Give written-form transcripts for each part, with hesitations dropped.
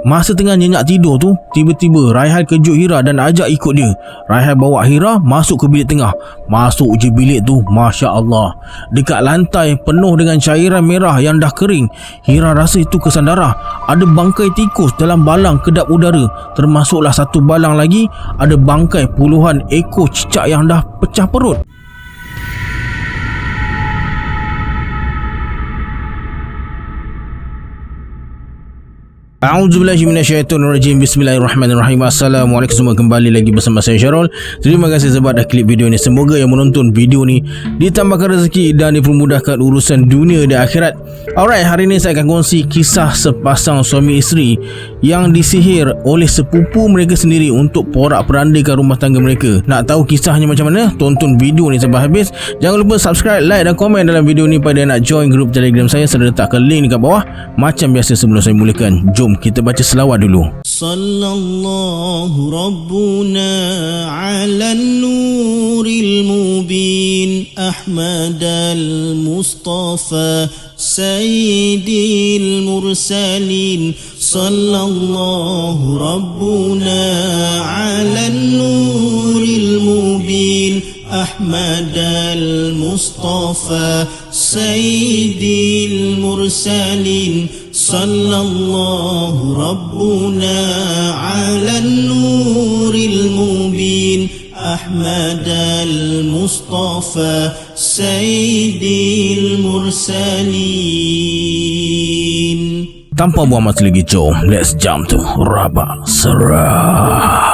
Masa tengah nyenyak tidur tu, tiba-tiba Raihal kejut Hira dan ajak ikut dia. Raihal bawa Hira masuk ke bilik tengah. Masuk je bilik tu, Masya Allah, dekat lantai penuh dengan cairan merah yang dah kering. Hira rasa itu kesan darah. Ada bangkai tikus dalam balang kedap udara. Termasuklah satu balang lagi, ada bangkai puluhan ekor cicak yang dah pecah perut. A'udzubillahi minasyaitonirrajim. Bismillahirrahmanirrahim. Assalamualaikum semua, kembali lagi bersama saya Syarul. Terima kasih sebab dah klik video ni. Semoga yang menonton video ni ditambahkan rezeki dan dipermudahkan urusan dunia dan akhirat. Alright, hari ni saya akan kongsi kisah sepasang suami isteri yang disihir oleh sepupu mereka sendiri untuk porak-perandakan rumah tangga mereka. Nak tahu kisahnya macam mana? Tonton video ni sampai habis. Jangan lupa subscribe, like dan komen dalam video ni. Pada nak join grup Telegram saya letakkan link dekat bawah. Macam biasa sebelum saya mulakan, jom kita baca selawat dulu. Sallallahu Rabbuna ala nuril mubin Ahmad al-Mustafa Sayyidil Mursalin. Sallallahu Rabbuna ala nuril mubin Ahmad al-Mustafa Sayyidil Mursalin. Sallallahu Rabbuna ala nuril mubin Ahmad al-Mustafa Sayyidil Mursalin. Tanpa buang masa lagi, jom let's jump to Rabak Serah.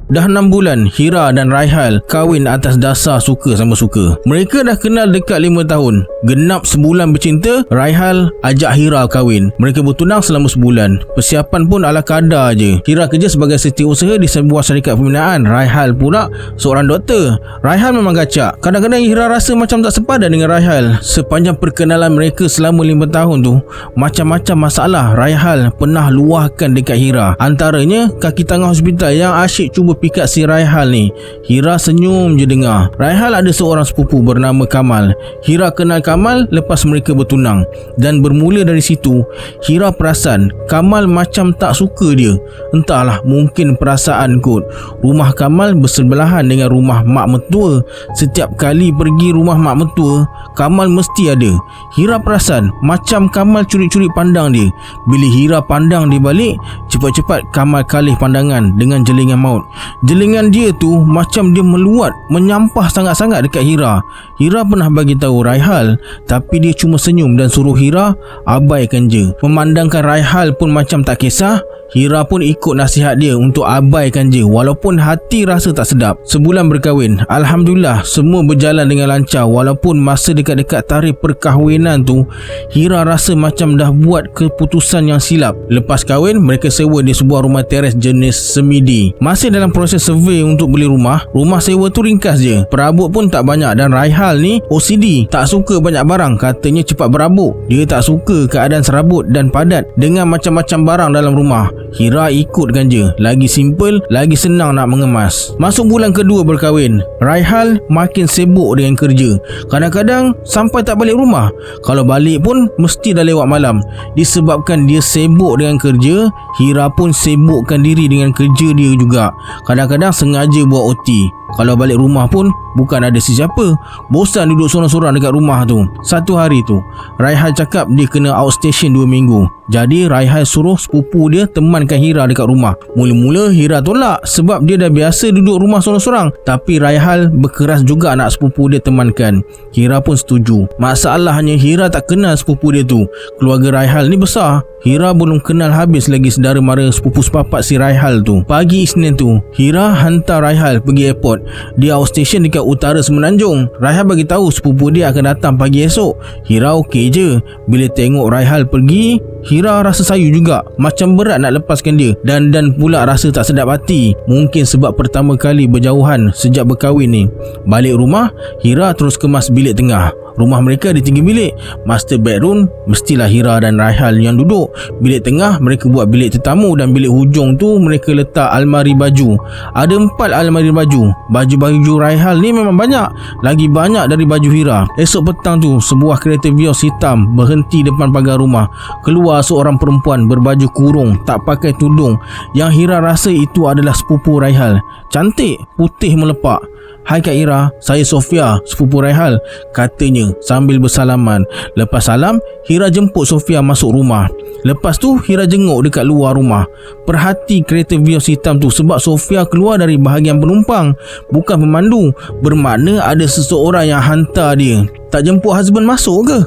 Dah 6 bulan Hira dan Raihal kahwin atas dasar suka sama suka. Mereka dah kenal dekat 5 tahun. Genap sebulan bercinta, Raihal ajak Hira kahwin. Mereka bertunang selama sebulan. Persiapan pun ala kadar je. Hira kerja sebagai setiausaha di sebuah syarikat pembinaan. Raihal pula seorang doktor. Raihal memang gacak. Kadang-kadang Hira rasa macam tak sepadan dengan Raihal. Sepanjang perkenalan mereka selama 5 tahun tu, macam-macam masalah Raihal pernah luahkan dekat Hira. Antaranya kaki tangan hospital yang asyik cuba pikat si Raihal ni. Hira senyum je dengar. Raihal ada seorang sepupu bernama Kamal. Hira kenal Kamal lepas mereka bertunang. Dan bermula dari situ, Hira perasan Kamal macam tak suka dia. Entahlah, mungkin perasaan kot. Rumah Kamal bersebelahan dengan rumah mak mertua. Setiap kali pergi rumah mak mertua, Kamal mesti ada. Hira perasan macam Kamal curi-curi pandang dia. Bila Hira pandang dia balik, cepat-cepat Kamal kalih pandangan dengan jelingan maut. Jelingan dia tu macam dia meluat, menyampah sangat-sangat dekat Hira. Hira pernah bagi tahu Raihal, tapi dia cuma senyum dan suruh Hira abaikan je. Memandangkan Raihal pun macam tak kisah, Hira pun ikut nasihat dia untuk abaikan je, walaupun hati rasa tak sedap. Sebulan berkahwin, Alhamdulillah semua berjalan dengan lancar. Walaupun masa dekat-dekat tarikh perkahwinan tu, Hira rasa macam dah buat keputusan yang silap. Lepas kahwin, mereka sewa di sebuah rumah teres jenis semidi. Masih dalam proses survey untuk beli rumah sewa tu ringkas je. Perabot pun tak banyak dan Raihal ni OCD, tak suka banyak barang. Katanya cepat berabuk. Dia tak suka keadaan serabut dan padat dengan macam-macam barang dalam rumah. Hira ikutkan je. Lagi simple, lagi senang nak mengemas. Masuk bulan kedua berkahwin, Raihal makin sibuk dengan kerja. Kadang-kadang sampai tak balik rumah. Kalau balik pun mesti dah lewat malam. Disebabkan dia sibuk dengan kerja, Hira pun sibukkan diri dengan kerja dia juga. Kadang-kadang sengaja buat OT. Kalau balik rumah pun bukan ada sesiapa. Bosan duduk sorang-sorang dekat rumah tu. Satu hari tu, Raihal cakap dia kena outstation 2 minggu. Jadi Raihal suruh sepupu dia temankan Hira dekat rumah. Mula-mula Hira tolak sebab dia dah biasa duduk rumah sorang-sorang. Tapi Raihal berkeras juga nak sepupu dia temankan. Hira pun setuju. Masalahnya Hira tak kenal sepupu dia tu. Keluarga Raihal ni besar. Hira belum kenal habis lagi saudara mara sepupu sepapat si Raihal tu. Pagi Isnin tu, Hira hantar Raihal pergi airport. Dia outstation dekat utara Semenanjung. Raihal bagi tahu sepupu dia akan datang pagi esok. Hira okey je. Bila tengok Raihal pergi, Hira rasa sayu juga. Macam berat nak lepaskan dia. Dan pula rasa tak sedap hati. Mungkin sebab pertama kali berjauhan sejak berkahwin ni. Balik rumah, Hira terus kemas bilik tengah. Rumah mereka ada 3 bilik. Master bedroom mestilah Hira dan Raihal yang duduk. Bilik tengah mereka buat bilik tetamu, dan bilik hujung tu mereka letak almari baju. Ada 4 almari baju. Baju-baju Raihal ni memang banyak, lagi banyak dari baju Hira. Esok petang tu sebuah kereta Vios hitam berhenti depan pagar rumah. Keluar seorang perempuan berbaju kurung, tak pakai tudung, yang Hira rasa itu adalah sepupu Raihal. Cantik, putih melepak. "Hai Kak Hira, saya Sofia, sepupu Raihal," katanya sambil bersalaman. Lepas salam, Hira jemput Sofia masuk rumah. Lepas tu Hira jenguk dekat luar rumah. Perhati kereta Vios hitam tu, sebab Sofia keluar dari bahagian penumpang, bukan pemandu. Bermakna ada seseorang yang hantar dia. Tak jemput husband masuk ke?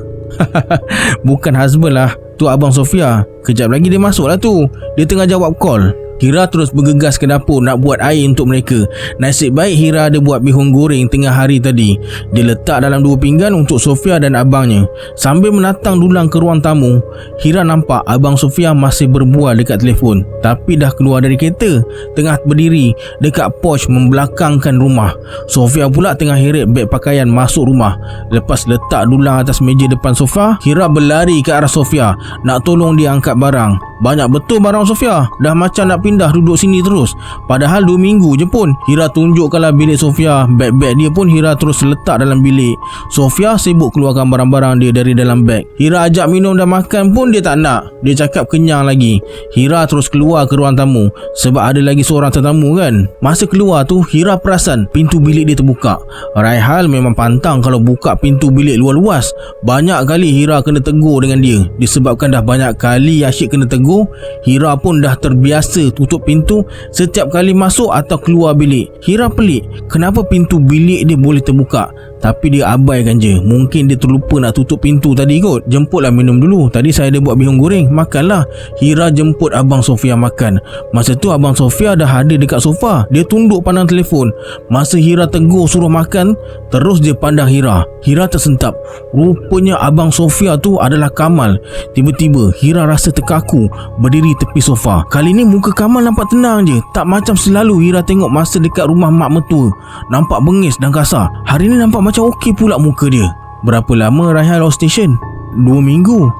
Bukan husband lah, tu abang Sofia. Kejap lagi dia masuk lah tu. Dia tengah jawab call. Hira terus bergegas ke dapur nak buat air untuk mereka. Nasib baik Hira ada buat bihun goreng tengah hari tadi. Dia letak dalam 2 pinggan untuk Sofia dan abangnya. Sambil menatang dulang ke ruang tamu, Hira nampak abang Sofia masih berbual dekat telefon, tapi dah keluar dari kereta, tengah berdiri dekat porch membelakangkan rumah. Sofia pula tengah heret beg pakaian masuk rumah. Lepas letak dulang atas meja depan sofa, Hira berlari ke arah Sofia nak tolong dia angkat barang. Banyak betul barang Sofia, dah macam nak pindah duduk sini terus. Padahal 2 minggu je pun. Hira tunjukkanlah bilik Sofia. Beg-beg dia pun Hira terus letak dalam bilik. Sofia sibuk keluarkan barang-barang dia dari dalam beg. Hira ajak minum dan makan pun dia tak nak. Dia cakap kenyang lagi. Hira terus keluar ke ruang tamu, sebab ada lagi seorang tetamu kan. Masa keluar tu, Hira perasan pintu bilik dia terbuka. Raihal memang pantang kalau buka pintu bilik luas-luas. Banyak kali Hira kena tegur dengan dia. Disebabkan dah banyak kali asyik kena tegur, Hira pun dah terbiasa tutup pintu setiap kali masuk atau keluar bilik. Hira pelik, kenapa pintu bilik dia boleh terbuka, tapi dia abaikan je. Mungkin dia terlupa nak tutup pintu tadi kot. Jemputlah minum dulu. Tadi saya ada buat bihun goreng, makanlah. Hira jemput abang Sofia makan. Masa tu abang Sofia dah ada dekat sofa. Dia tunduk pandang telefon. Masa Hira tegur suruh makan, terus dia pandang Hira. Hira tersentap. Rupanya abang Sofia tu adalah Kamal. Tiba-tiba Hira rasa terkaku, berdiri tepi sofa. Kali ni muka Kamal nampak tenang je, tak macam selalu Hira tengok masa dekat rumah mak mertua. Nampak bengis dan kasar. Hari ni nampak macam okey pula muka dia. Berapa lama Raihal outstation? 2 minggu.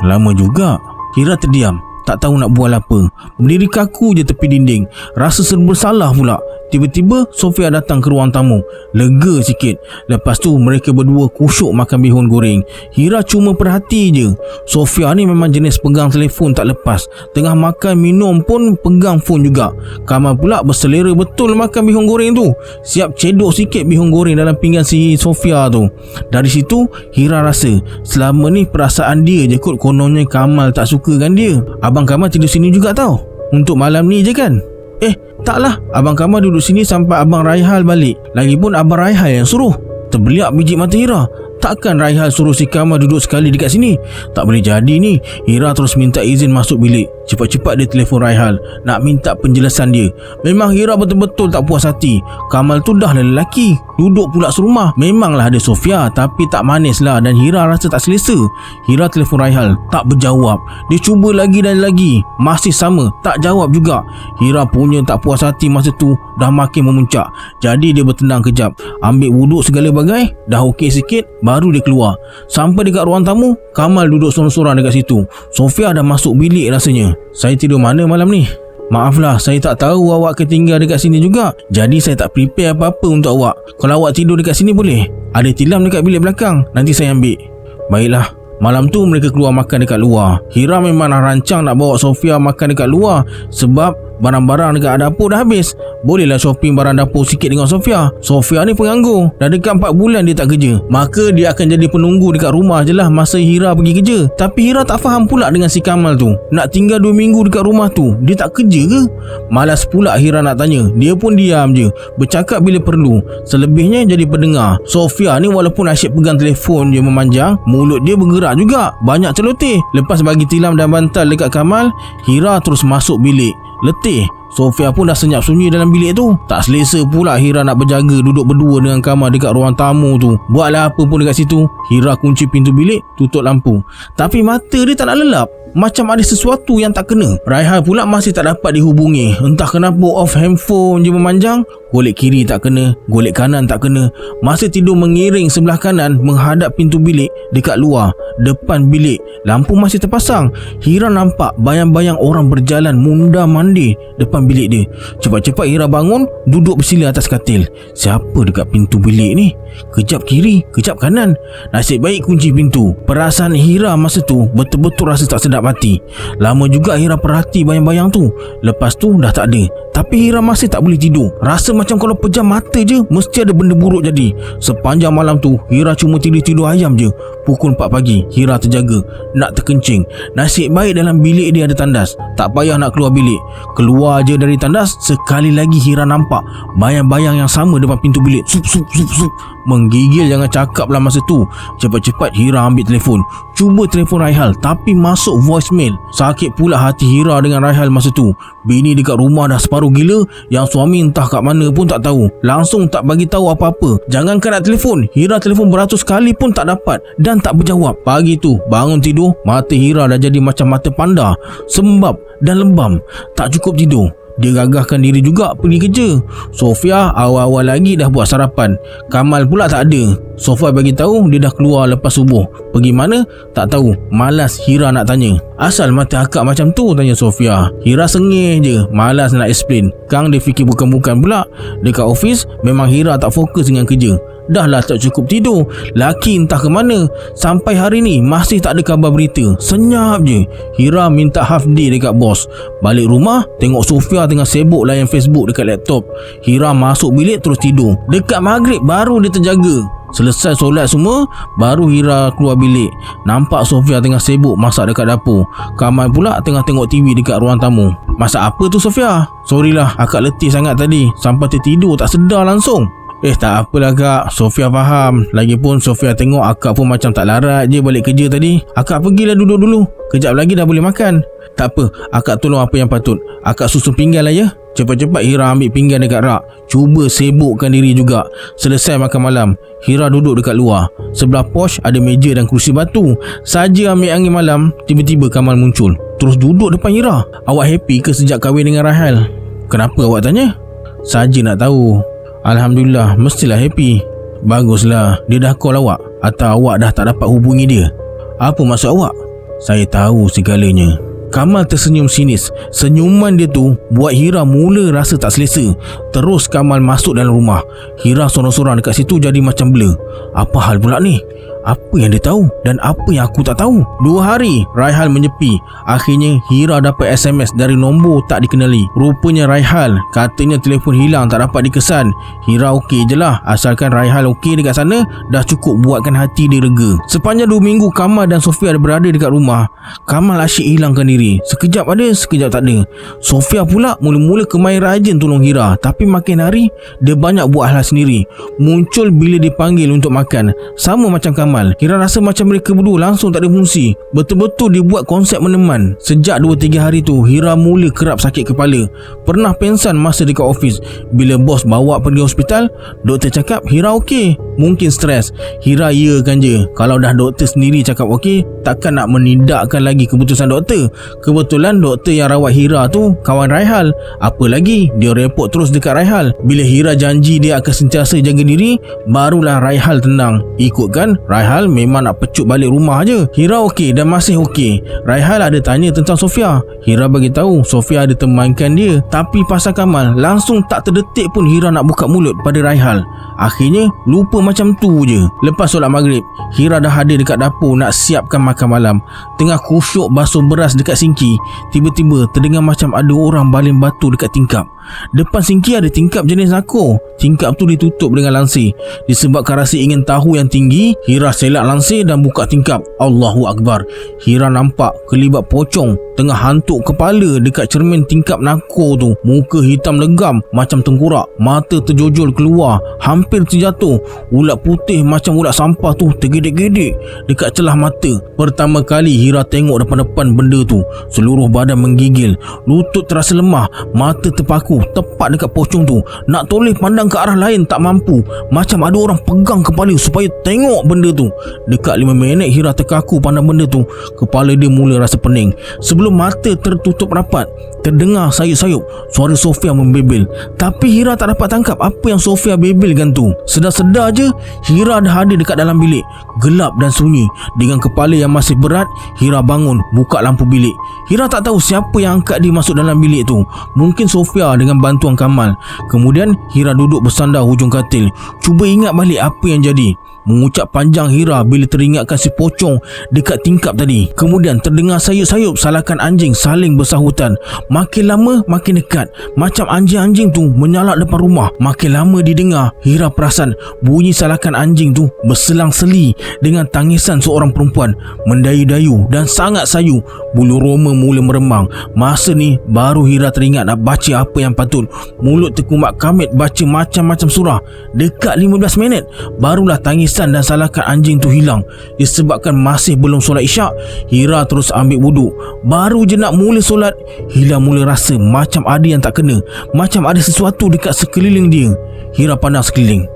Lama juga. Hira terdiam, tak tahu nak buat apa. Berdiri kaku je tepi dinding. Rasa serba salah pula. Tiba-tiba Sofia datang ke ruang tamu. Lega sikit. Lepas tu mereka berdua kusyuk makan bihun goreng. Hira cuma perhati je. Sofia ni memang jenis pegang telefon tak lepas. Tengah makan minum pun pegang phone juga. Kamal pula berselera betul makan bihun goreng tu. Siap cedok sikit bihun goreng dalam pinggan si Sofia tu. Dari situ Hira rasa selama ni perasaan dia je kot, kononnya Kamal tak suka kan dia. Abang Kamal tidur sini juga tau. Untuk malam ni je kan? Taklah, abang Kamal duduk sini sampai abang Raihal balik. Lagipun abang Raihal yang suruh. Terbeliak biji mata Hira. Takkan Raihal suruh si Kamal duduk sekali dekat sini? Tak boleh jadi ni. Hira terus minta izin masuk bilik. Cepat-cepat dia telefon Raihal nak minta penjelasan dia. Memang Hira betul-betul tak puas hati. Kamal tu dah lelaki, duduk pula serumah. Memanglah ada Sofia, tapi tak manis lah, dan Hira rasa tak selesa. Hira telefon Raihal, tak berjawab. Dia cuba lagi dan lagi, masih sama, tak jawab juga. Hira punya tak puas hati masa tu dah makin memuncak. Jadi dia bertenang kejap, ambil wuduk segala bagai. Dah okey sikit, baru dia keluar. Sampai dekat ruang tamu, Kamal duduk sorang-sorang dekat situ. Sofia dah masuk bilik rasanya. "Saya tidur mana malam ni? Maaflah, saya tak tahu awak ketinggal dekat sini juga. Jadi saya tak prepare apa-apa untuk awak. Kalau awak tidur dekat sini boleh? Ada tilam dekat bilik belakang, nanti saya ambil." Baiklah. Malam tu mereka keluar makan dekat luar. Hira memang dah rancang nak bawa Sofia makan dekat luar, sebab barang-barang dekat dapur dah habis. Bolehlah shopping barang dapur sikit dengan Sofia. Sofia ni penganggur, dah dekat 4 bulan dia tak kerja. Maka dia akan jadi penunggu dekat rumah je lah masa Hira pergi kerja. Tapi Hira tak faham pula dengan si Kamal tu. Nak tinggal 2 minggu dekat rumah tu, dia tak kerja ke? Malas pula Hira nak tanya. Dia pun diam je, bercakap bila perlu. Selebihnya jadi pendengar. Sofia ni walaupun asyik pegang telefon je memanjang, mulut dia bergerak juga, banyak celoteh. Lepas bagi tilam dan bantal dekat Kamal, Hira terus masuk bilik. Letih, Sofia pun dah senyap sunyi dalam bilik tu. Tak selesa pula Hira nak berjaga duduk berdua dengan Kamal dekat ruang tamu tu. Buatlah apa pun dekat situ. Hira kunci pintu bilik, tutup lampu. Tapi mata dia tak nak lelap. Macam ada sesuatu yang tak kena. Raihal pula masih tak dapat dihubungi. Entah kenapa off handphone je memanjang. Golek kiri tak kena, golek kanan tak kena. Masa tidur mengiring sebelah kanan menghadap pintu bilik dekat luar. Depan bilik lampu masih terpasang. Hira nampak bayang-bayang orang berjalan mundar-mandir depan bilik dia. Cepat-cepat Hira bangun, duduk bersila atas katil. Siapa dekat pintu bilik ni? Kejap kiri, kejap kanan. Nasib baik kunci pintu. Perasaan Hira masa tu betul-betul rasa tak sedap hati. Lama juga Hira perhati bayang-bayang tu. Lepas tu dah tak ada. Tapi Hira masih tak boleh tidur. Rasa macam kalau pejam mata je mesti ada benda buruk jadi. Sepanjang malam tu Hira cuma tidur ayam je. Pukul 4 pagi Hira terjaga nak terkencing. Nasib baik dalam bilik dia ada tandas. Tak payah nak keluar bilik. Keluar je dari tandas, sekali lagi Hira nampak bayang-bayang yang sama depan pintu bilik. Sup. Menggigil jangan cakap lah masa tu. Cepat-cepat Hira ambil telefon. Cuba telefon Raihal tapi masuk voicemail. Sakit pula hati Hira dengan Raihal masa tu. Bini dekat rumah dah separuh gila, yang suami entah kat mana pun tak tahu. Langsung tak bagi tahu apa-apa. Jangankan nak telefon, Hira telefon beratus kali pun tak dapat dan tak berjawab. Pagi tu bangun tidur, mata Hira dah jadi macam mata panda, sembab dan lebam. Tak cukup tidur. Dia gagahkan diri juga pergi kerja. Sofia awal-awal lagi dah buat sarapan. Kamal pula tak ada. Sofia bagi tahu dia dah keluar lepas subuh. Pergi mana? Tak tahu. Malas Hira nak tanya. Asal mata akak macam tu? Tanya Sofia. Hira sengih je, malas nak explain. Kang dia fikir bukan-bukan pula. Dekat office memang Hira tak fokus dengan kerja. Dah lah tak cukup tidur. Laki entah ke mana. Sampai hari ni masih tak ada khabar berita. Senyap je. Hira minta half day dekat bos. Balik rumah tengok Sofia tengah sibuk layan Facebook dekat laptop. Hira masuk bilik terus tidur. Dekat maghrib baru dia terjaga. Selesai solat semua, baru Hira keluar bilik. Nampak Sofia tengah sibuk masak dekat dapur. Kamal pula tengah tengok TV dekat ruang tamu. Masak apa tu Sofia? Sorry lah, akak letih sangat tadi. Sampai tertidur tak sedar langsung. Tak apalah kak, Sofia faham. Lagipun Sofia tengok akak pun macam tak larat je balik kerja tadi. Akak pergilah duduk dulu. Kejap lagi dah boleh makan. Tak apa, akak tolong apa yang patut. Akak susun pinggan lah ya. Cepat-cepat Hira ambil pinggan dekat rak. Cuba sibukkan diri juga. Selesai makan malam, Hira duduk dekat luar. Sebelah porch ada meja dan kerusi batu. Saja ambil angin malam, tiba-tiba Kamal muncul. Terus duduk depan Hira. Awak happy ke sejak kahwin dengan Raihal? Kenapa awak tanya? Saja nak tahu. Alhamdulillah, mestilah happy. Baguslah, dia dah call awak atau awak dah tak dapat hubungi dia? Apa maksud awak? Saya tahu segalanya. Kamal tersenyum sinis. Senyuman dia tu buat Hira mula rasa tak selesa. Terus Kamal masuk dalam rumah. Hira sorang-sorang dekat situ jadi macam blur. Apa hal pula ni? Apa yang dia tahu dan apa yang aku tak tahu? 2 hari Raihal menyepi. Akhirnya Hira dapat SMS dari nombor tak dikenali. Rupanya Raihal katanya telefon hilang tak dapat dikesan. Hira okey je lah. Asalkan Raihal okey dekat sana, dah cukup buatkan hati dia rega. Sepanjang 2 minggu Kamal dan Sofia berada dekat rumah, Kamal asyik hilangkan diri. Sekejap ada, sekejap tak ada. Sofia pula mula-mula kemain rajin tolong Hira. Tapi makin hari dia banyak buat hal sendiri. Muncul bila dipanggil untuk makan. Sama macam Kamal, Hira rasa macam mereka berdua langsung tak ada fungsi. Betul-betul dia buat konsep meneman. Sejak 2-3 hari tu Hira mula kerap sakit kepala. Pernah pengsan masa dekat office. Bila bos bawa pergi hospital, doktor cakap Hira okey. Mungkin stres. Hira iyakan je. Kalau dah doktor sendiri cakap okey, takkan nak menindakkan lagi keputusan doktor. Kebetulan doktor yang rawat Hira tu kawan Raihal. Apa lagi dia repot terus dekat Raihal. Bila Hira janji dia akan sentiasa jaga diri, barulah Raihal tenang. Ikutkan Raihal memang nak pecut balik rumah je. Hira okey dan masih okey. Raihal ada tanya tentang Sofia. Hira bagi tahu Sofia ada temankan dia. Tapi pasal Kamal, langsung tak terdetik pun Hira nak buka mulut pada Raihal. Akhirnya lupa macam tu je. Lepas solat maghrib, Hira dah hadir dekat dapur nak siapkan makan malam. Tengah khusyuk basuh beras dekat sinki, tiba-tiba terdengar macam ada orang baling batu dekat tingkap. Depan sinki ada tingkap jenis nako. Tingkap tu ditutup dengan langsir. Disebabkan rasa ingin tahu yang tinggi, Hira Hira selak langsir dan buka tingkap. Allahu Akbar. Hira nampak kelibat pocong tengah hantuk kepala dekat cermin tingkap nakor tu. Muka hitam legam macam tengkorak, mata terjojol keluar, hampir terjatuh. Ulat putih macam ulat sampah tu tergedik-gedik dekat celah mata. Pertama kali Hira tengok depan-depan benda tu. Seluruh badan menggigil, lutut terasa lemah, mata terpaku tepat dekat pocong tu. Nak toleh pandang ke arah lain tak mampu, macam ada orang pegang kepala supaya tengok benda tu. Dekat 5 minit Hira terkaku pandang benda tu. Kepala dia mula rasa pening. Sebelum mata tertutup rapat, terdengar sayup-sayup suara Sofia membebel. Tapi Hira tak dapat tangkap apa yang Sofia bebelkan tu. Sedar-sedar je Hira dah ada dekat dalam bilik, gelap dan sunyi. Dengan kepala yang masih berat, Hira bangun, buka lampu bilik. Hira tak tahu siapa yang angkat dia masuk dalam bilik tu. Mungkin Sofia dengan bantuan Kamal. Kemudian Hira duduk bersandar hujung katil, cuba ingat balik apa yang jadi. Mengucap panjang Hira bila teringatkan si pocong dekat tingkap tadi. Kemudian terdengar sayup-sayup salakan anjing saling bersahutan. Makin lama makin dekat, macam anjing-anjing tu menyalak depan rumah. Makin lama didengar, Hira perasan bunyi salakan anjing tu berselang-seli dengan tangisan seorang perempuan, mendayu-dayu dan sangat sayu. Bulu roma mula meremang. Masa ni baru Hira teringat nak baca apa yang patut. Mulut terkumat kamit baca macam-macam surah. Dekat 15 minit barulah tangisan dan salakan anjing tu hilang. Disebabkan masih belum solat isyak, Hira terus ambil wuduk. Baru je nak mula solat, Hira mula rasa macam ada yang tak kena, macam ada sesuatu dekat sekeliling dia. Hira pandang sekeliling,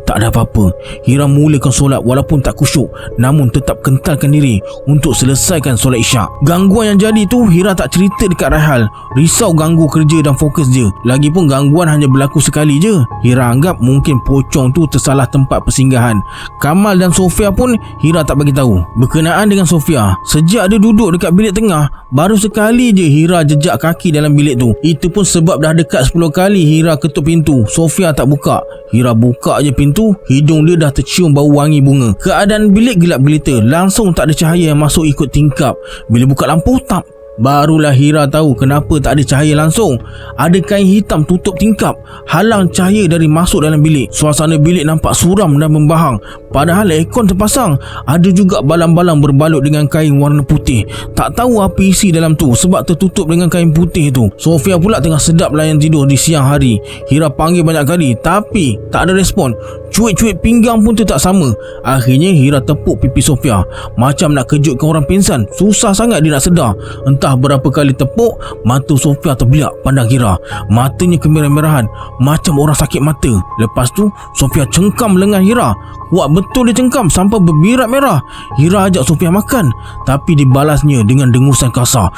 tak ada apa-apa. Hira mulakan solat walaupun tak khusyuk, namun tetap kentalkan diri untuk selesaikan solat isyak. Gangguan yang jadi tu Hira tak cerita dekat Raihal. Risau ganggu kerja dan fokus dia. Lagipun gangguan hanya berlaku sekali je. Hira anggap mungkin pocong tu tersalah tempat persinggahan. Kamal dan Sofia pun Hira tak bagi tahu. Berkenaan dengan Sofia, sejak dia duduk dekat bilik tengah, baru sekali je Hira jejak kaki dalam bilik tu. Itu pun sebab dah dekat 10 kali Hira ketuk pintu, Sofia tak buka. Hira buka je pintu, hidung dia dah tercium bau wangi bunga. Keadaan bilik gelap gelita, langsung tak ada cahaya yang masuk ikut tingkap. Bila buka lampu, tap, barulah Hira tahu kenapa tak ada cahaya langsung. Ada kain hitam tutup tingkap, halang cahaya dari masuk dalam bilik. Suasana bilik nampak suram dan membahang. Padahal aircon terpasang. Ada juga balang-balang berbalut dengan kain warna putih. Tak tahu apa isi dalam tu sebab tertutup dengan kain putih tu. Sofia pula tengah sedap layan tidur di siang hari. Hira panggil banyak kali tapi tak ada respon. Cuik-cuik pinggang pun tu tak sama. Akhirnya Hira tepuk pipi Sofia, macam nak kejutkan orang pingsan. Susah sangat dia nak sedar. Entah berapa kali tepuk, mata Sofia terbeliak pandang Hira. Matanya kemerah-merahan macam orang sakit mata. Lepas tu Sofia cengkam lengan Hira. Kuat betul dia cengkam sampai berbirat merah. Hira ajak Sofia makan, tapi dibalasnya dengan dengusan kasar.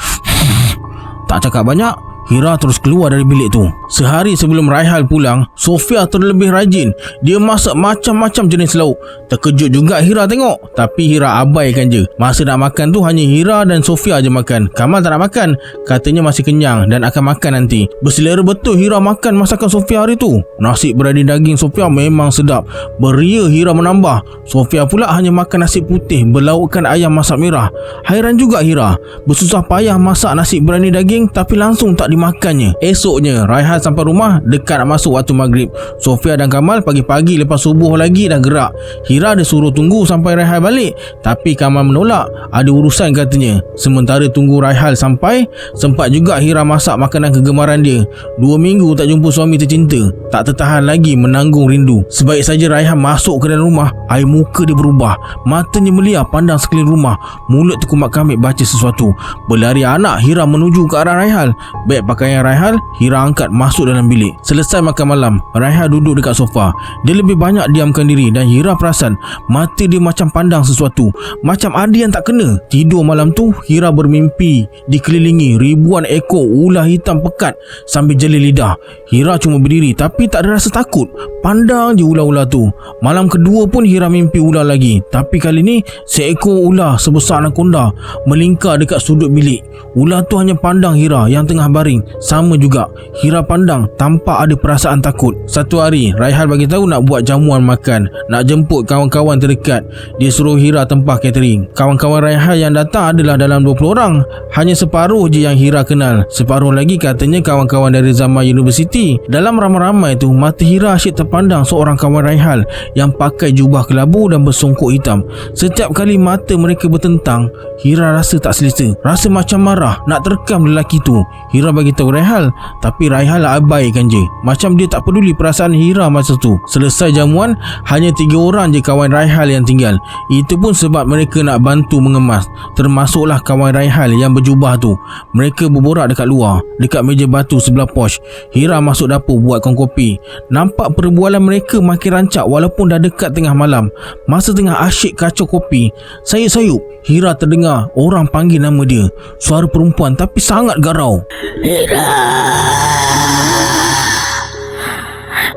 Tak cakap banyak, Hira terus keluar dari bilik tu. Sehari sebelum Raihal pulang, Sofia terlebih rajin. Dia masak macam-macam jenis lauk. Terkejut juga Hira tengok, tapi Hira abaikan je. Masa nak makan tu hanya Hira dan Sofia je makan. Kamal tak nak makan, katanya masih kenyang dan akan makan nanti. Berselera betul Hira makan masakan Sofia hari tu. Nasi berani daging Sofia memang sedap. Beria Hira menambah. Sofia pula hanya makan nasi putih berlaukkan ayam masak merah. Hairan juga Hira, bersusah payah masak nasi berani daging tapi langsung tak dimakannya. Esoknya Raihal sampai rumah dekat nak masuk waktu maghrib. Sofia dan Kamal pagi-pagi lepas subuh lagi dah gerak. Hira dia suruh tunggu sampai Raihal balik, tapi Kamal menolak, ada urusan katanya. Sementara tunggu Raihal sampai, sempat juga Hira masak makanan kegemaran dia. 2 minggu tak jumpa suami tercinta, tak tertahan lagi menanggung rindu. Sebaik saja Raihal masuk ke dalam rumah, air muka dia berubah. Matanya meliar pandang sekeliling rumah, mulut terkumat kamit baca sesuatu. Berlari anak Hira menuju ke arah Raihal. Beg pakaian Raihal Hira angkat masuk dalam bilik. Selesai makan malam, Raihal duduk dekat sofa. Dia lebih banyak diamkan diri dan Hira perasan mata dia macam pandang sesuatu, macam ada yang tak kena. Tidur malam tu Hira bermimpi dikelilingi ribuan ekor ular hitam pekat sambil jeli lidah. Hira cuma berdiri tapi tak ada rasa takut, pandang je ular-ular tu. Malam kedua pun Hira mimpi ular lagi, tapi kali ni seekor ular sebesar anaconda melingkar dekat sudut bilik. Ular tu hanya pandang Hira yang tengah baring. kering. Sama juga, Hira pandang tampak ada perasaan takut. Satu hari, Raihal bagi tahu nak buat jamuan makan, nak jemput kawan-kawan terdekat. Dia suruh Hira tempah catering. Kawan-kawan Raihal yang datang adalah dalam 20 orang. Hanya separuh je yang Hira kenal. Separuh lagi katanya kawan-kawan dari zaman universiti. Dalam ramai-ramai tu, mata Hira asyik terpandang seorang kawan Raihal yang pakai jubah kelabu dan bersongkok hitam. Setiap kali mata mereka bertentang, Hira rasa tak selesa, rasa macam marah nak terkam lelaki tu. Hira bagi tahu Raihal, tapi Raihal abaikan je, macam dia tak peduli perasaan Hira masa tu. Selesai jamuan, hanya 3 orang je kawan Raihal yang tinggal. Itu pun sebab mereka nak bantu mengemas, termasuklah kawan Raihal yang berjubah tu. Mereka berborak dekat luar, dekat meja batu sebelah pos. Hira masuk dapur buatkan kopi. Nampak perbualan mereka makin rancak walaupun dah dekat tengah malam. Masa tengah asyik kacau kopi, sayup-sayup Hira terdengar orang panggil nama dia. Suara perempuan tapi sangat garau. Hira.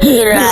Hira.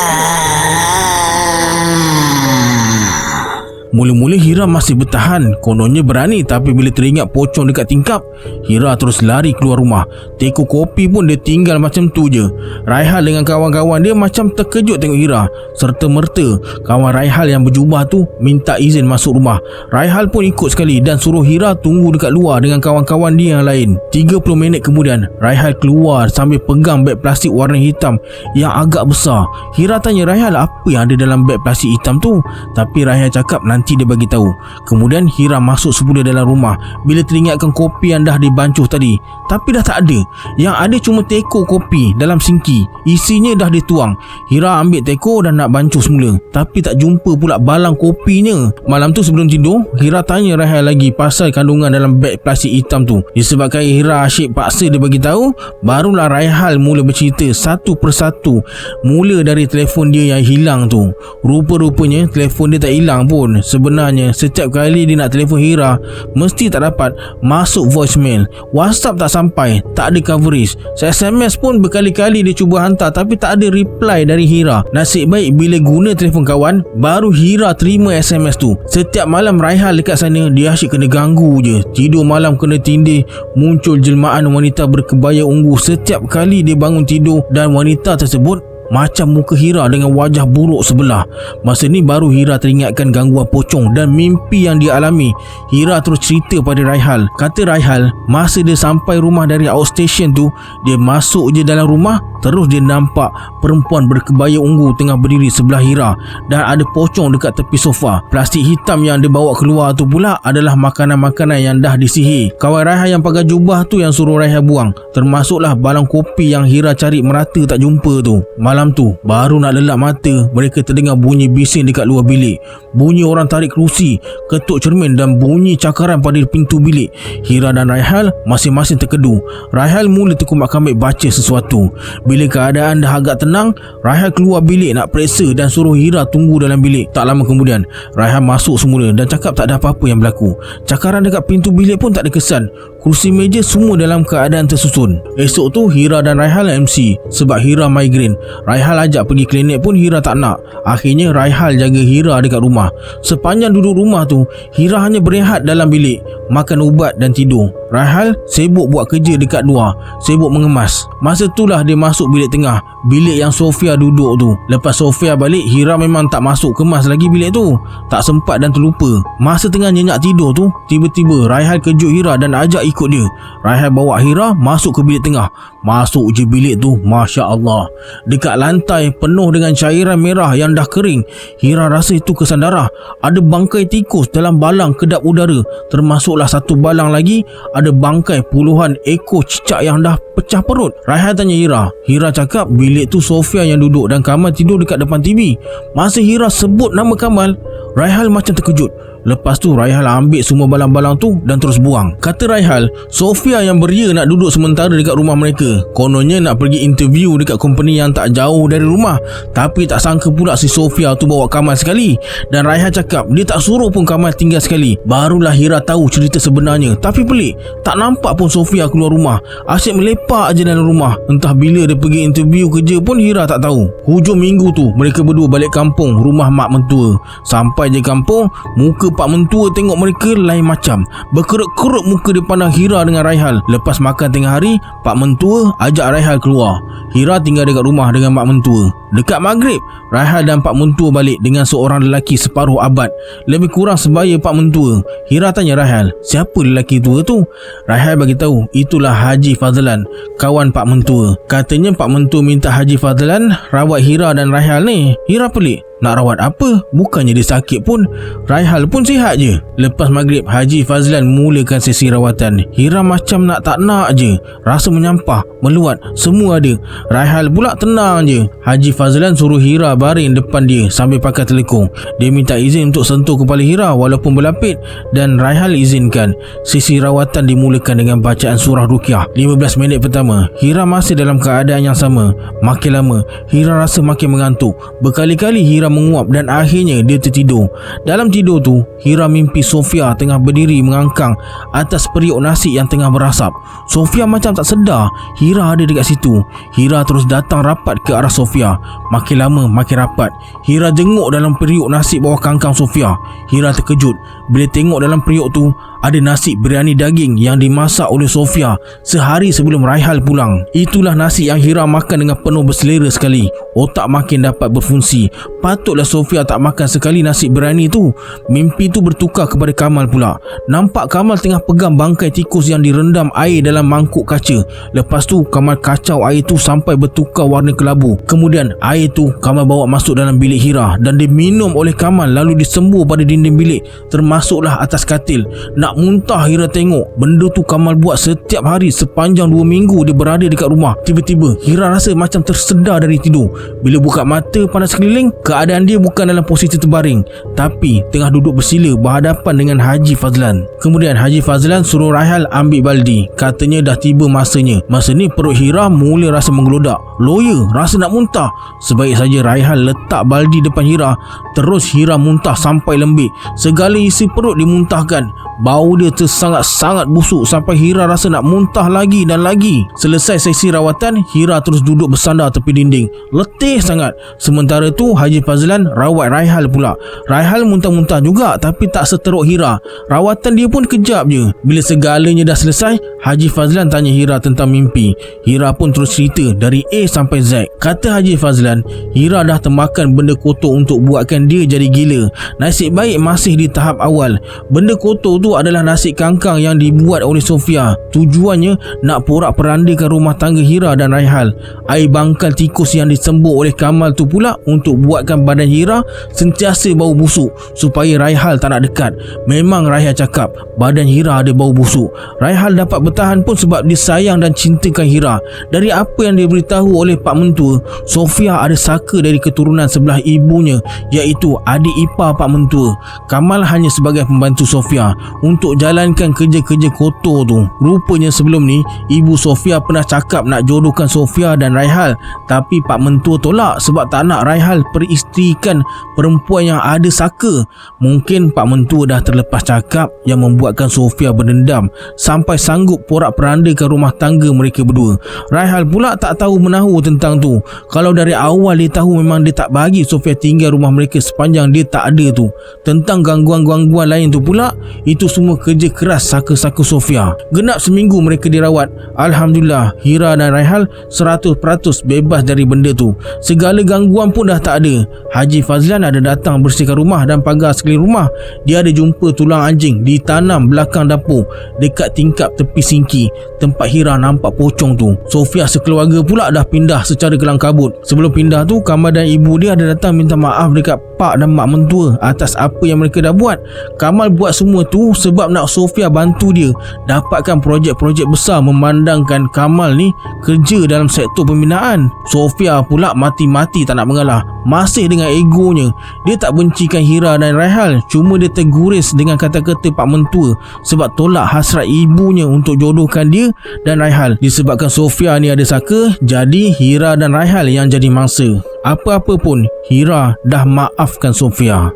Mula-mula Hira masih bertahan, kononnya berani, tapi bila teringat pocong dekat tingkap, Hira terus lari keluar rumah. Teko kopi pun dia tinggal macam tu je. Raihal dengan kawan-kawan dia macam terkejut tengok Hira. Serta merta kawan Raihal yang berjubah tu minta izin masuk rumah. Raihal pun ikut sekali dan suruh Hira tunggu dekat luar dengan kawan-kawan dia yang lain. 30 minit kemudian, Raihal keluar sambil pegang beg plastik warna hitam yang agak besar. Hira tanya Raihal apa yang ada dalam beg plastik hitam tu, tapi Raihal cakap nanti dia bagi tahu. Kemudian Hira masuk semula dalam rumah. Bila teringatkan kopi yang dah dibancuh tadi, tapi dah tak ada. Yang ada cuma teko kopi dalam sinki, isinya dah dituang. Hira ambil teko dan nak bancuh semula, tapi tak jumpa pula balang kopinya. Malam tu sebelum tidur, Hira tanya Raihal lagi pasal kandungan dalam beg plastik hitam tu. Disebabkan Hira asyik paksa dia bagi tahu, barulah Raihal mula bercerita satu persatu. Mula dari telefon dia yang hilang tu. Rupa-rupanya telefon dia tak hilang pun. Sebenarnya setiap kali dia nak telefon Hira, mesti tak dapat, masuk voicemail. WhatsApp tak sampai, tak ada coverage. SMS pun berkali-kali dia cuba hantar tapi tak ada reply dari Hira. Nasib baik bila guna telefon kawan, baru Hira terima SMS tu. Setiap malam Raihal dekat sana, dia asyik kena ganggu je. Tidur malam kena tindih, muncul jelmaan wanita berkebaya ungu setiap kali dia bangun tidur, dan wanita tersebut macam muka Hira dengan wajah buruk sebelah. Masa ni baru Hira teringatkan gangguan pocong dan mimpi yang dia alami. Hira terus cerita pada Raihal. Kata Raihal, masa dia sampai rumah dari outstation tu, dia masuk je dalam rumah, terus dia nampak perempuan berkebaya ungu tengah berdiri sebelah Hira, dan ada pocong dekat tepi sofa. Plastik hitam yang dia bawa keluar tu pula adalah makanan-makanan yang dah disihir. Kawan Raihal yang pakai jubah tu yang suruh Raihal buang, termasuklah balang kopi yang Hira cari merata tak jumpa tu. Malam tu baru nak lelap mata, mereka terdengar bunyi bising dekat luar bilik. Bunyi orang tarik kerusi, ketuk cermin dan bunyi cakaran pada pintu bilik. Hira dan Raihal masing-masing terkedu. Raihal mula terkumat-kamit baca sesuatu. Bila keadaan dah agak tenang, Raihal keluar bilik nak periksa dan suruh Hira tunggu dalam bilik. Tak lama kemudian, Raihal masuk semula dan cakap tak ada apa-apa yang berlaku. Cakaran dekat pintu bilik pun tak ada kesan. Kursi meja semua dalam keadaan tersusun. Esok tu Hira dan Raihal MC sebab Hira migrain. Raihal ajak pergi klinik pun Hira tak nak. Akhirnya Raihal jaga Hira dekat rumah. Sepanjang duduk rumah tu, Hira hanya berehat dalam bilik, makan ubat dan tidur. Raihal sibuk buat kerja dekat luar, sibuk mengemas. Masa itulah dia masuk bilik tengah, bilik yang Sofia duduk tu. Lepas Sofia balik, Hira memang tak masuk kemas lagi bilik tu. Tak sempat dan terlupa. Masa tengah nyenyak tidur tu, tiba-tiba Raihal kejut Hira dan ajak ikut dia. Raihal bawa Hira masuk ke bilik tengah. Masuk je bilik tu, Masya Allah, dekat lantai penuh dengan cairan merah yang dah kering. Hira rasa itu kesan darah. Ada bangkai tikus dalam balang kedap udara. Termasuklah satu balang lagi, ada bangkai puluhan ekor cicak yang dah pecah perut. Raihal tanya Hira. Hira cakap bilik tu Sofia yang duduk dan Kamal tidur dekat depan TV. Masa Hira sebut nama Kamal, Raihal macam terkejut. Lepas tu Raihal ambil semua balang-balang tu dan terus buang. Kata Raihal, Sofia yang beria nak duduk sementara dekat rumah mereka. Kononnya nak pergi interview dekat company yang tak jauh dari rumah. Tapi tak sangka pula si Sofia tu bawa Kamal sekali. Dan Raihal cakap dia tak suruh pun Kamal tinggal sekali. Barulah Hira tahu cerita sebenarnya. Tapi pelik, tak nampak pun Sofia keluar rumah. Asyik melepak je dalam rumah. Entah bila dia pergi interview kerja pun Hira tak tahu. Hujung minggu tu mereka berdua balik kampung rumah mak mentua. Sampai je kampung, muka Pak Mentua tengok mereka lain macam. Berkerut-kerut muka dia pandang Hira dengan Raihal. Lepas makan tengah hari, Pak Mentua ajak Raihal keluar. Hira tinggal dekat rumah dengan Mak Mentua. Dekat maghrib, Raihal dan Pak Mentua balik dengan seorang lelaki separuh abad, lebih kurang sebaya Pak Mentua. Hira tanya Raihal, siapa lelaki tua tu? Raihal bagi tahu, itulah Haji Fazlan, kawan Pak Mentua. Katanya Pak Mentua minta Haji Fazlan rawat Hira dan Raihal ni. Hira pelik, nak rawat apa? Bukannya dia sakit pun. Raihal pun sihat je. Lepas maghrib, Haji Fazlan mulakan sesi rawatan. Hira macam nak tak nak je. Rasa menyampah, meluat, semua ada. Raihal pula tenang je. Haji Fazlan suruh Hira baring depan dia sambil pakai telekung. Dia minta izin untuk sentuh kepala Hira walaupun berlapik, dan Raihal izinkan. Sesi rawatan dimulakan dengan bacaan surah Ruqyah. 15 minit pertama, Hira masih dalam keadaan yang sama. Makin lama, Hira rasa makin mengantuk. Berkali-kali Hira menguap dan akhirnya dia tertidur. Dalam tidur tu, Hira mimpi Sofia tengah berdiri mengangkang atas periuk nasi yang tengah berasap. Sofia macam tak sedar Hira ada dekat situ. Hira terus datang rapat ke arah Sofia. Makin lama makin rapat. Hira jenguk dalam periuk nasi bawah kangkang Sofia. Hira terkejut bila tengok dalam periuk tu ada nasi biryani daging yang dimasak oleh Sofia sehari sebelum Raihal pulang. Itulah nasi yang Hira makan dengan penuh berselera sekali. Otak makin dapat berfungsi. Patutlah Sofia tak makan sekali nasi biryani tu. Mimpi tu bertukar kepada Kamal pula. Nampak Kamal tengah pegang bangkai tikus yang direndam air dalam mangkuk kaca. Lepas tu Kamal kacau air tu sampai bertukar warna kelabu. Kemudian air tu Kamal bawa masuk dalam bilik Hira dan diminum oleh Kamal lalu disembur pada dinding bilik, termasuklah atas katil. Nak muntah Hira tengok. Benda tu Kamal buat setiap hari sepanjang 2 minggu dia berada dekat rumah. Tiba-tiba Hira rasa macam tersedar dari tidur. Bila buka mata pandang sekeliling, keadaan dia bukan dalam posisi terbaring, tapi tengah duduk bersila berhadapan dengan Haji Fazlan. Kemudian Haji Fazlan suruh Raihal ambil baldi. Katanya dah tiba masanya. Masa ni perut Hira mula rasa menggelodak. Loya, rasa nak muntah. Sebaik saja Raihal letak baldi depan Hira. Terus Hira muntah sampai lembik. Segala isi perut dimuntahkan. Bau dia sangat-sangat busuk sampai Hira rasa nak muntah lagi dan lagi. Selesai sesi rawatan, Hira terus duduk bersandar tepi dinding. Letih sangat. Sementara tu Haji Fazlan rawat Raihal pula. Raihal muntah-muntah juga tapi tak seteruk Hira. Rawatan dia pun kejap je. Bila segalanya dah selesai, Haji Fazlan tanya Hira tentang mimpi. Hira pun terus cerita dari A sampai Z. Kata Haji Fazlan, Hira dah termakan benda kotor untuk buatkan dia jadi gila. Nasib baik masih di tahap awal. Benda kotor tu adalah nasi kangkang yang dibuat oleh Sofia. Tujuannya nak porak-perandakan rumah tangga Hira dan Raihal. Air bangkal tikus yang disembur oleh Kamal tu pula untuk buatkan badan Hira sentiasa bau busuk supaya Raihal tak nak dekat. Memang Raihal cakap badan Hira ada bau busuk. Raihal dapat bertahan pun sebab dia sayang dan cintakan Hira. Dari apa yang dia beritahu oleh Pak Mentua, Sofia ada saka dari keturunan sebelah ibunya, iaitu adik ipar Pak Mentua. Kamal hanya sebagai pembantu Sofia untuk jalankan kerja-kerja kotor tu. Rupanya sebelum ni ibu Sofia pernah cakap nak jodohkan Sofia dan Raihal, tapi Pak Mentua tolak sebab tak nak Raihal peristrikan perempuan yang ada saka. Mungkin Pak Mentua dah terlepas cakap yang membuatkan Sofia berdendam sampai sanggup porak-perandakan rumah tangga mereka berdua. Raihal pula tak tahu menahu tentang tu. Kalau dari awal dia tahu memang dia tak bagi Sofia tinggal rumah mereka sepanjang dia tak ada tu. Tentang gangguan-gangguan lain tu pula, itu semua kerja keras saka-saka Sofia. Genap seminggu mereka dirawat. Alhamdulillah, Hira dan Raihal 100% bebas dari benda tu. Segala gangguan pun dah tak ada. Haji Fazlan ada datang bersihkan rumah dan pagar sekeliling rumah. Dia ada jumpa tulang anjing ditanam belakang dapur dekat tingkap tepi sinki tempat Hira nampak pocong tu. Sofia sekeluarga pula dah pindah secara kelang kabut. Sebelum pindah tu, Kamal dan ibu dia ada datang minta maaf dekat Pak dan Mak Mentua atas apa yang mereka dah buat. Kamal buat semua tu sebab nak Sofia bantu dia dapatkan projek-projek besar, memandangkan Kamal ni kerja dalam sektor pembinaan. Sofia pula mati-mati tak nak mengalah. Masih dengan egonya, dia tak bencikan Hira dan Raihal, cuma dia terguris dengan kata-kata Pak Mentua sebab tolak hasrat ibunya untuk jodohkan dia dan Raihal. Disebabkan Sofia ni ada saka, jadi Hira dan Raihal yang jadi mangsa. Apa-apa pun, Hira dah maafkan Sofia.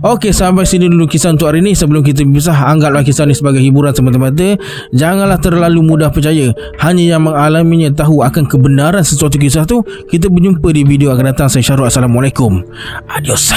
Okey, sampai sini dulu kisah untuk hari ini. Sebelum kita berpisah, anggaplah kisah ni sebagai hiburan semata-mata. Janganlah terlalu mudah percaya. Hanya yang mengalaminya tahu akan kebenaran sesuatu kisah tu. Kita berjumpa di video akan datang. Saya Syahrul. Assalamualaikum. Adios.